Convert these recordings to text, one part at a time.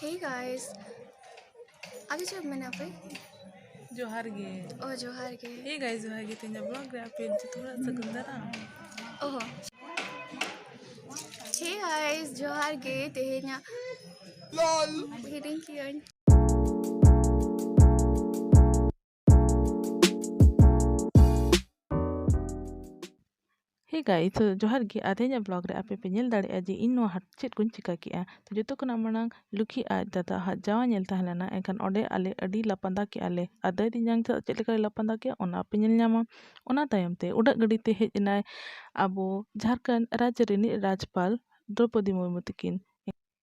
Hey guys, आगे जब मैंने पे जोहार गे ओ जोहार के हे गाइस जोहार गे तेज ब्लॉग रे आपे थोड़ा सा गुंदरा ओहो Hey guys, जोहार के तेहेnya lol hitting kian hey guys तो जोहार गे आधेኛ ब्लॉग रे आपे पे नेल दाड़े जे इन नो हाट चेत कुन चिका के तो जतो कना मनांग लुखी आज दादा हा जावा नेल ताहलेना एखान ओडे आले अडी लापंदा के आले आदय दिनजांग चेत लेका लापंदा के ओना पे नेल ᱧᱟᱢᱟ ओना तायम ते उडा गडी ते हेज नाय आबो झारखंड राज्य रिनी राज्यपाल द्रौपदी मुर्मू तकिन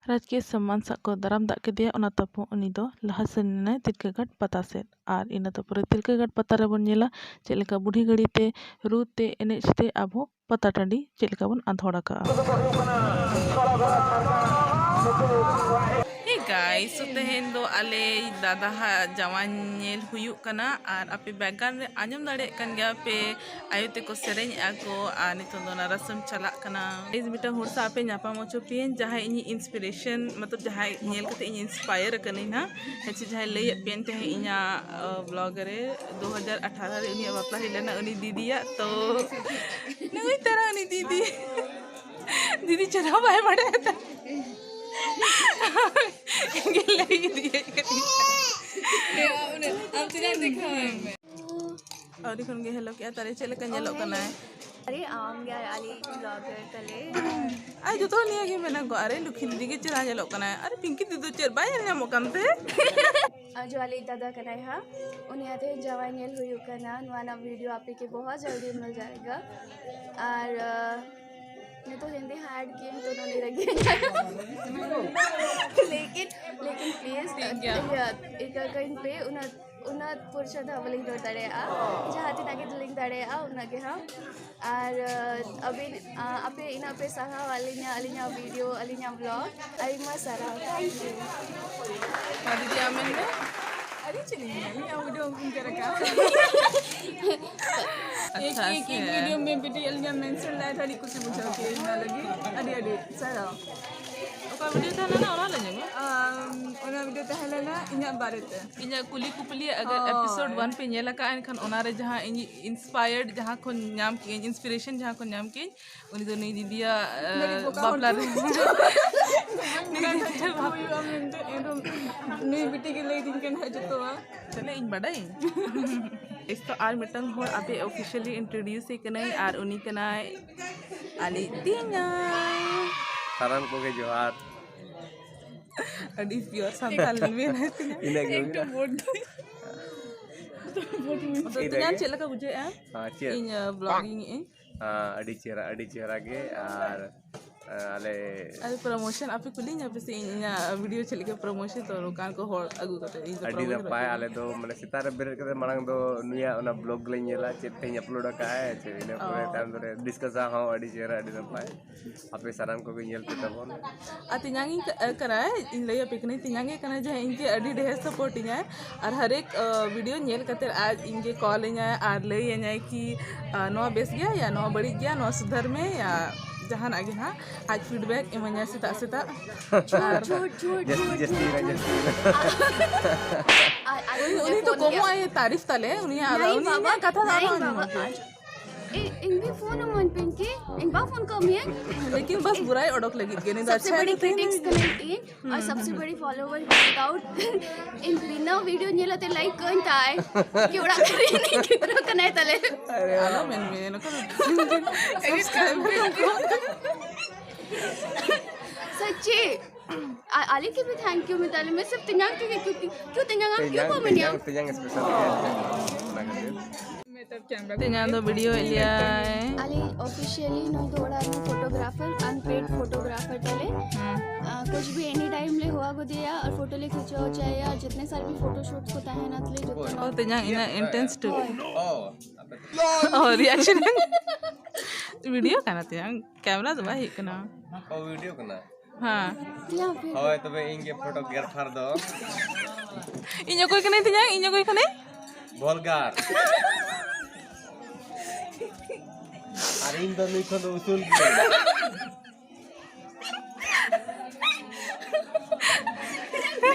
राजकीय सम्मान सा को दाराम दा के दिया ओना तपो उनी दो लहा सेन तिलकाघाट पता से और इना तो पूरे तिलकाघाट पता रे बन नेला चेलेका बुढ़ी गड़ी ते रूते एनेजते आबो पता टांडी चेलेका बन आंधोड़ा का Hey guys, so tehen do ale dada ha jawan nyel huyuk kana ar ape bagan re anyam dare kan gya pe ayote ko sereny ako nito do na rasam chalak kana is mita hursa ape nyapa mocho pien jahai ini inspiration matlab jahai nyel kate ini inspire kani na hechi jahai lay pien te inya vlogger re 2018 re uni bapla hilana uni didi ya to nangui tera uni didi didi chara bai made ta और इखन गे hello क्या तारे चले कन yellow कना है अरे आम यार आली ब्लॉगर तले आई जो तो नहीं है मैंने को अरे लुखिन दिगे चला येलो कना है अरे पिंकी दीदू चेर बाय ने मोकमते जो आली दादा कना है उन्हें आते जवान येल हुई कना नवाना वीडियो आप के बहुत जल्दी मिल जाएगा और मैं तो हिंदी हार्ड गेम तो नहीं लगी लेकिन प्लीज एक कहीं पे उन पुरुष धावलिंग दौड़े जहाँ ताकि दुलिंग दौड़े उनके हाँ और अभी अपे इन पे सहा अलिया वीडियो अलिया ब्लॉग अमा सरा थैंक यू दीदी आमेन अरे चलिए वीडियो करेगा एक वीडियो में बेटी अलिया मेंशन लाया था कुछ बुझा के ना लगी अरे अरे सरा ओका वीडियो था ना ओरा लगे ओना वीडियो था ना इना बारे ते इना कुली कुपली अगर एपिसोड 1 पे नेला का एनखान ओना रे जहां इन इंस्पायर्ड जहां को नाम के इंस्पिरेशन जहां को नाम के उनी दो नहीं दीदिया बापला रे नहीं बेटी के ले दिन के ना जतो चले इन बड़ाई इस तो आर मिटंग हो अबे ऑफिशियली इंट्रोड्यूस कनाई आर उनी कनाई आली तीना साराम को के जोहार अडी प्योर संताल में रहती है एक तो बोर्ड तो तीना चला का बुझे हां चेर इन ब्लॉगिंग इन अडी चेहरा के और अले प्रमोशन आपे कुलिंग आपे से इना वीडियो चले के प्रमोशन तो रोकान को होड़ अगु कते इन अडी नपाय आले दो माने सितारे बेर के मांग दो नुया ओना ब्लॉग ले नेला चेते अपलोड का है चे इने पूरे टाइम दरे डिस्कस हां अडी चेहरा अडी नपाय आपे साराम को नेल पे तबन तियांगी करा है इन लय पे कने तियांगी कना जे इनके अडी ढेर सपोर्टिंग है और हर एक वीडियो नेल कते आज इनके कॉल है और लय है कि नो बेस गया या नो बड़ी गया नो सुधर में या जहान आगे हाँ आज फीडबैक इमanya sita उन्हीं तो कोमो आये तारीफ तले उन्हीं आला उन्हीं कथा दाना इनके फोन मन पिंकी इनका फोन कम है लेकिन बस बुराई अड़क लगी के नहीं सबसे बड़ी क्रिटिक्स कमेंट इन और सबसे बड़ी फॉलोवर विदाउट इन बिना वीडियो नेला ते लाइक कन ताय केवड़ा करे नहीं कितरो कनाय तले अरे आला में नको सब्सक्राइब सच्ची आले के भी थैंक यू मिताली मैं सब तियांग के क्यों तियांग क्यों कमेंट तियांग स्पेशल तियांग दो वीडियो लिया आले ऑफिशियली नो थोड़ा फोटोग्राफर अनपेड फोटोग्राफर तले कुछ भी एनी टाइम ले हुआ को दिया और फोटो ले खींचो चाहे या जितने सारे भी फोटो शूट्स को ताहे ना तले जो और तियांग इना इंटेंस टू और रिएक्शन वीडियो करना तियांग कैमरा दबा ही करना ओ वीडियो करना हाँ होय तबे इंगे फोटोग्राफर दो इन्यो कोई कने तियांग इन्यो कोई कने बोलगार अरे इन दोनों को तो उसूल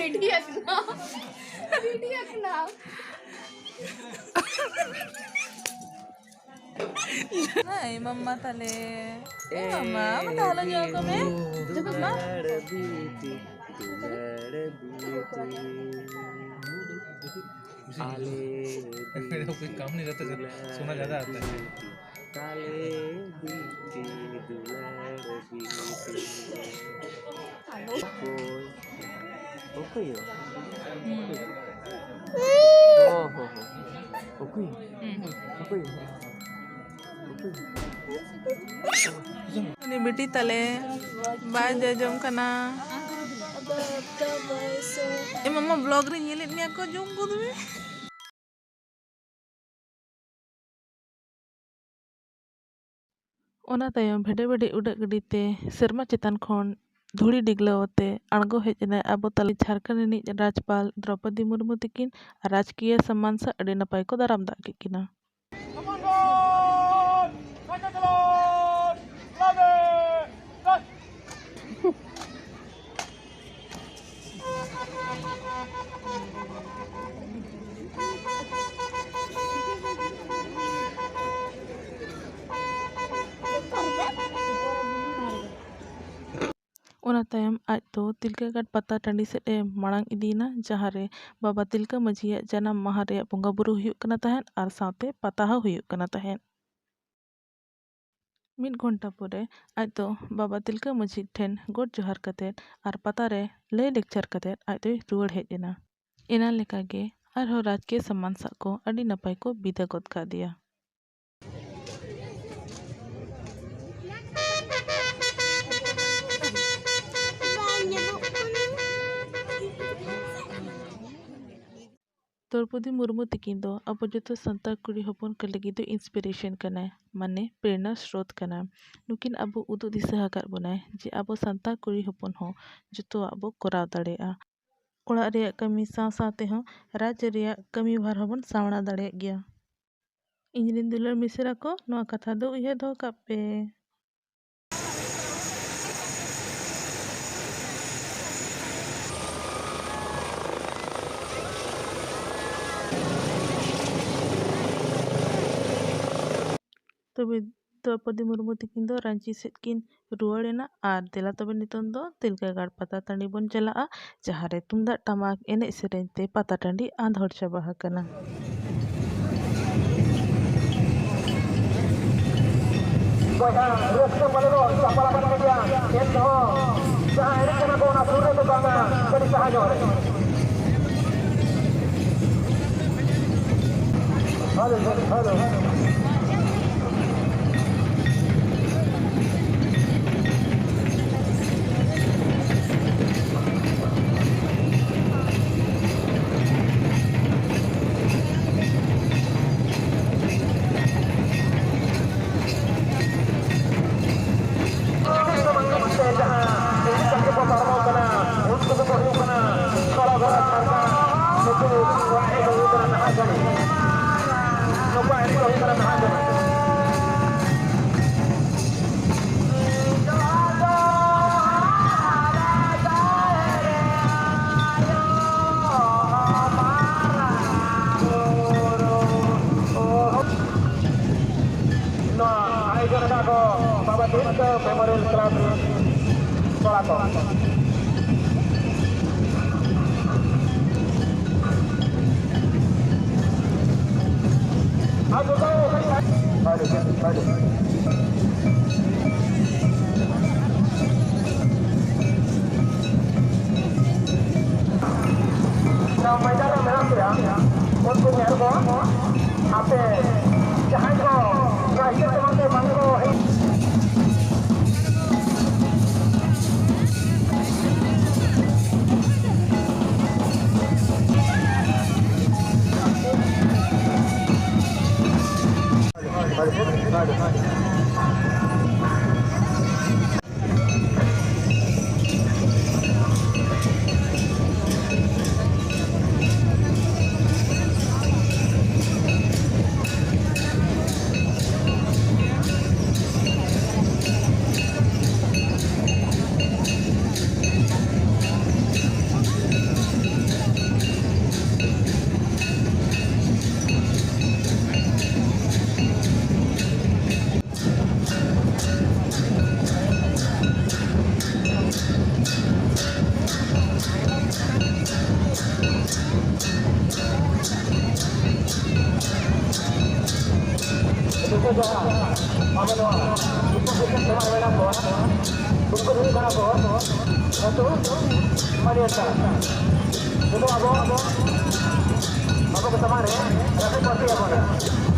Idiot now. Idiot now. Hai mama tale. Mama, mata halo nyo kami. Jemput ma. कोई काम नहीं रहता जब सोना ज्यादा आता है Ini beti tale. Baja jom kana. Mama vlog rin nyelit ni aku jom ko tu. ᱚᱱᱟ ᱛᱟᱭᱚᱢ ᱵᱷᱮᱰᱮ ᱵᱷᱮᱰᱮ ᱩᱰᱟᱹᱜ ᱜᱟᱹᱰᱤᱛᱮ ᱥᱮᱨᱢᱟ ᱪᱮᱛᱟᱱ ᱠᱷᱚᱱ ᱫᱷᱩᱲᱤ ᱰᱤᱜᱞᱟᱹᱣᱟᱛᱮ ᱟᱬᱜᱚ ᱦᱮᱡ ᱮᱱᱟᱭ ᱟᱵᱚ ᱛᱟᱞᱮ ᱡᱷᱟᱲᱠᱷᱚᱸᱰ ᱨᱤᱱᱤᱡ ᱨᱟᱡᱽᱯᱟᱞ ᱫᱨᱚᱯᱚᱫᱤ ᱢᱩᱨᱢᱩ ᱛᱟᱹᱠᱤᱱ ᱟᱨ ᱨᱟᱡᱽᱠᱤᱭᱟᱹ ᱥᱚᱢᱢᱟᱱ ᱥᱟᱶ ᱟᱹᱰᱤ ᱱᱟᱯᱟᱭ ᱠᱚ ᱫᱟᱨᱟᱢ ᱫᱟᱜ ᱠᱮᱫ ᱠᱤᱱᱟ। ᱚᱱᱟ ᱛᱟᱭᱚᱢ ᱟᱡ ᱫᱚ ᱛᱤᱞᱠᱟᱹᱜᱷᱟᱴ ᱯᱟᱛᱟ ᱴᱟᱺᱰᱤ ᱥᱮᱫ ᱮ ᱢᱟᱲᱟᱝ ᱤᱫᱤᱭᱮᱱᱟ ᱡᱟᱦᱟᱸ ᱨᱮ ᱵᱟᱵᱟ ᱛᱤᱞᱠᱟᱹ ᱢᱟᱹᱡᱷᱤᱭᱟᱜ ᱡᱟᱱᱟᱢ ᱢᱟᱦᱟ ᱨᱮᱭᱟᱜ ᱵᱚᱸᱜᱟ ᱵᱩᱨᱩ ᱦᱩᱭᱩᱜ ᱠᱟᱱᱟ ᱛᱟᱦᱮᱸᱫ ᱟᱨ ᱥᱟᱶᱛᱮ ᱯᱟᱛᱟ ᱦᱚᱸ ᱦᱩᱭᱩᱜ ᱠᱟᱱᱟ ᱛᱟᱦᱮᱸᱫ। 1 ᱜᱷᱚᱱᱴᱟ ᱯᱚᱨᱮ ᱟᱡ ᱫᱚ ᱵᱟᱵᱟ ᱛᱤᱞᱠᱟᱹ ᱢᱟᱹᱡᱷᱤ ᱴᱷᱮᱱ ᱜᱚᱰ ᱡᱚᱦᱟᱨ ᱠᱟᱛᱮᱫ ᱟᱨ ᱯᱟᱛᱟ ᱨᱮ ᱞᱟᱹᱭ ᱞᱮᱠᱪᱟᱨ ᱠᱟᱛᱮᱫ ᱟᱡ ᱫᱚᱭ ᱨᱩᱣᱟᱹᱲ ᱦᱮᱡ ᱮᱱᱟ। ᱮᱱᱟ ᱞᱮᱠᱟᱜᱮ ᱟᱨᱦᱚᱸ ᱨᱟᱡᱽᱠᱤᱭᱟᱹ ᱥᱚᱢᱢᱟᱱ ᱥᱟᱶ ᱠᱚ ᱟᱹᱰᱤ ᱱᱟᱯᱟᱭ ᱠᱚ ᱵᱤᱫᱟᱹ ᱜᱚᱫ ᱠᱟᱫᱮᱭᱟ। द्रौपदी मुर्मू तकिन दो अब जो सानतार कुड़ी हपन को लगी दो इंस्पिरेशन कना माने प्रेरणा स्रोत कना नुकिन अब उदु दिशा हकात बनाए जे अब सानतार कुड़ी हपन हो जो अब कराव दाड़ेया ओड़ा रे कमी साव सावते हो राज्य रे कमी भार हबन सावना दाड़े गया। इंजलिन दुलार मिसरा को नोआ कथा दो उयहार दो कापे। तबे द्रौपदी मुर्मू तकिन दो रांची सेद किन रुआड़ेना आर देला तबे नितन दो तिलकाघाट पता टांडी बन चलाआ जहाँ रे तुमदाग टमाक एने सेरेन ते पता टांडी आंधोड़ चाबा हकना। Baba Tilka Memorial Club Solato. Nah, mainan yang merah ya, untuk nyerbo, apa, jangan kau, rakyat semuanya mangko. Hadi. ᱠᱚ ᱡᱟᱦᱟᱸ ᱟᱵᱚ ᱱᱚᱣᱟ ᱩᱯᱚᱵᱤᱡᱽ ᱥᱚᱢᱟᱡᱽ ᱢᱮᱱᱟᱜ ᱠᱚᱣᱟ उनको भी कहा को तो मर्यादा तो अब के समारे रखे पति अब